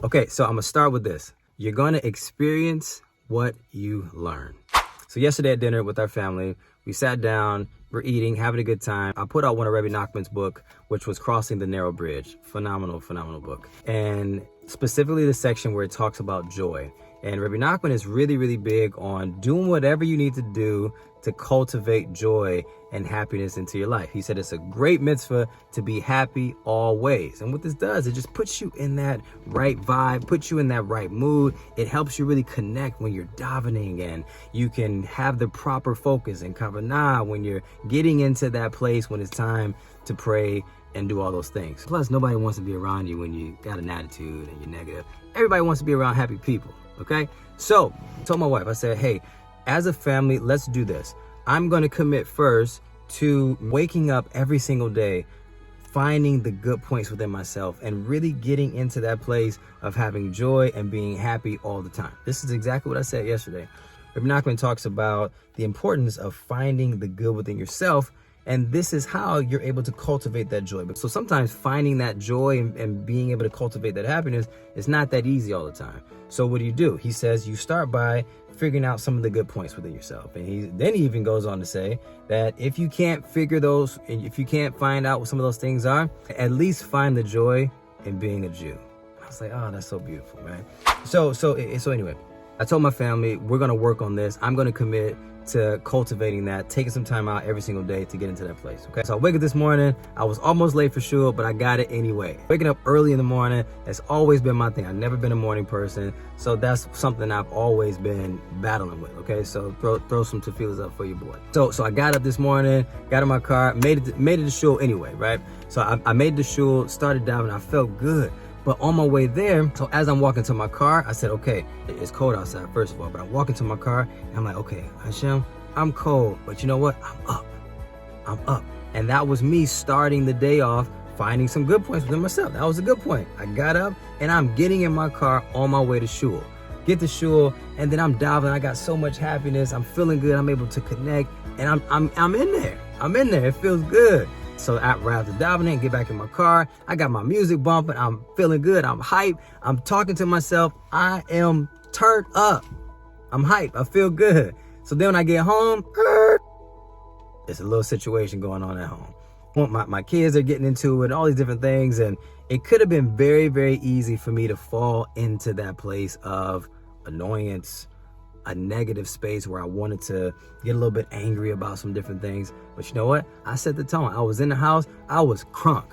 Okay, so I'm gonna start with this. You're gonna experience what you learn. So yesterday at dinner with our family, we sat down, we're eating, having a good time. I put out one of Rebbe Nachman's book, which was Crossing the Narrow Bridge. Phenomenal book. And specifically the section where it talks about joy. And Rebbe Nachman is really big on doing whatever you need to do to cultivate joy and happiness into your life. He said it's a great mitzvah to be happy always. And what this does, it just puts you in that right vibe, puts you in that right mood. It helps you really connect when you're davening, and you can have the proper focus and kavanah when you're getting into that place when it's time to pray and do all those things. Plus, nobody wants to be around you when you got an attitude and you're negative. Everybody wants to be around happy people, okay? So I told my wife, I said, hey, as a family, let's do this. I'm going to commit first to waking up every single day, finding the good points within myself, and really getting into that place of having joy and being happy all the time. This is exactly what I said yesterday. Rebbe Nachman talks about the importance of finding the good within yourself, and this is how you're able to cultivate that joy. But so sometimes finding that joy and being able to cultivate that happiness is not that easy all the time. So what do? He says you start by figuring out some of the good points within yourself. And then he even goes on to say that if you can't figure those, and if you can't find out what some of those things are, at least find the joy in being a Jew. I was like, oh, that's so beautiful, right? So anyway, I told my family, we're going to work on this. I'm going to commit to cultivating that, taking some time out every single day to get into that place, okay? So I wake up this morning, I was almost late for shul, but I got it anyway. Waking up early in the morning has always been my thing. I've never been a morning person, so that's something I've always been battling with, okay? So throw some tefillahs up for your boy. So I got up this morning, got in my car, made it to shul anyway, right? So I made the shul, started diving, I felt good. But on my way there, so as I'm walking to my car, I said, okay, it's cold outside, first of all, but I'm walking to my car, and I'm like, okay, Hashem, I'm cold, but you know what? I'm up. And that was me starting the day off, finding some good points within myself. That was a good point. I got up, and I'm getting in my car on my way to shul. Get to shul, and then I'm diving. I got so much happiness. I'm feeling good. I'm able to connect, and I'm in there. I'm in there. It feels good. So right after davening, get back in my car. I got my music bumping. I'm feeling good. I'm hyped. I'm talking to myself. I am turned up. I'm hyped. I feel good. So then when I get home, there's a little situation going on at home. My kids are getting into it, all these different things. And it could have been very easy for me to fall into that place of annoyance, a negative space where I wanted to get a little bit angry about some different things. But you know what? I set the tone. I was in the house. I was crunk.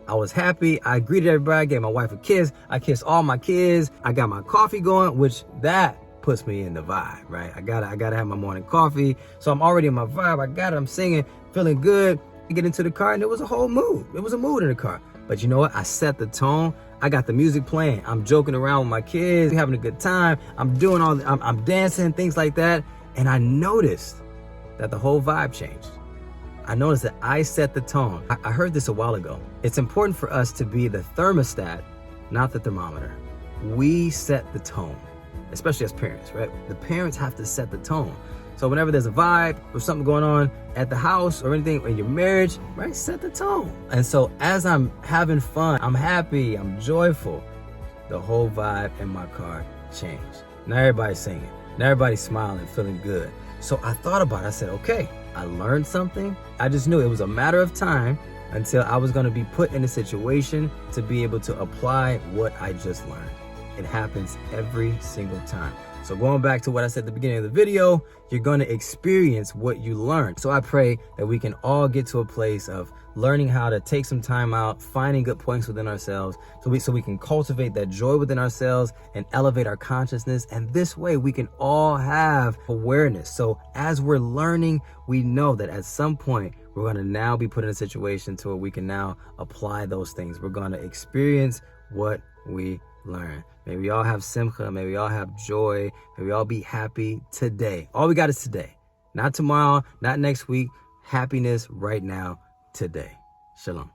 I was happy. I greeted everybody. I gave my wife a kiss. I kissed all my kids. I got my coffee going, which that puts me in the vibe, right? I gotta have my morning coffee. So I'm already in my vibe. I got it. I'm singing, feeling good. I get into the car, and it was a whole mood. It was a mood in the car. But you know what? I set the tone. I got the music playing. I'm joking around with my kids, having a good time. I'm dancing, things like that. And I noticed that the whole vibe changed. I noticed that I set the tone. I heard this a while ago. It's important for us to be the thermostat, not the thermometer. We set the tone, especially as parents, right? The parents have to set the tone. So whenever there's a vibe or something going on at the house or anything in your marriage, right, set the tone. And so as I'm having fun, I'm happy, I'm joyful, the whole vibe in my car changed. Now everybody's singing. Now everybody's smiling, feeling good. So I thought about it. I said, okay, I learned something. I just knew it was a matter of time until I was going to be put in a situation to be able to apply what I just learned. It happens every single time. So going back to what I said at the beginning of the video, you're going to experience what you learned. So I pray that we can all get to a place of learning how to take some time out, finding good points within ourselves, so we can cultivate that joy within ourselves and elevate our consciousness. And this way we can all have awareness. So as we're learning, we know that at some point we're going to now be put in a situation to where we can now apply those things. We're going to experience what we learn. May we all have simcha. May we all have joy. May we all be happy today. All we got is today. Not tomorrow, not next week. Happiness right now, today. Shalom.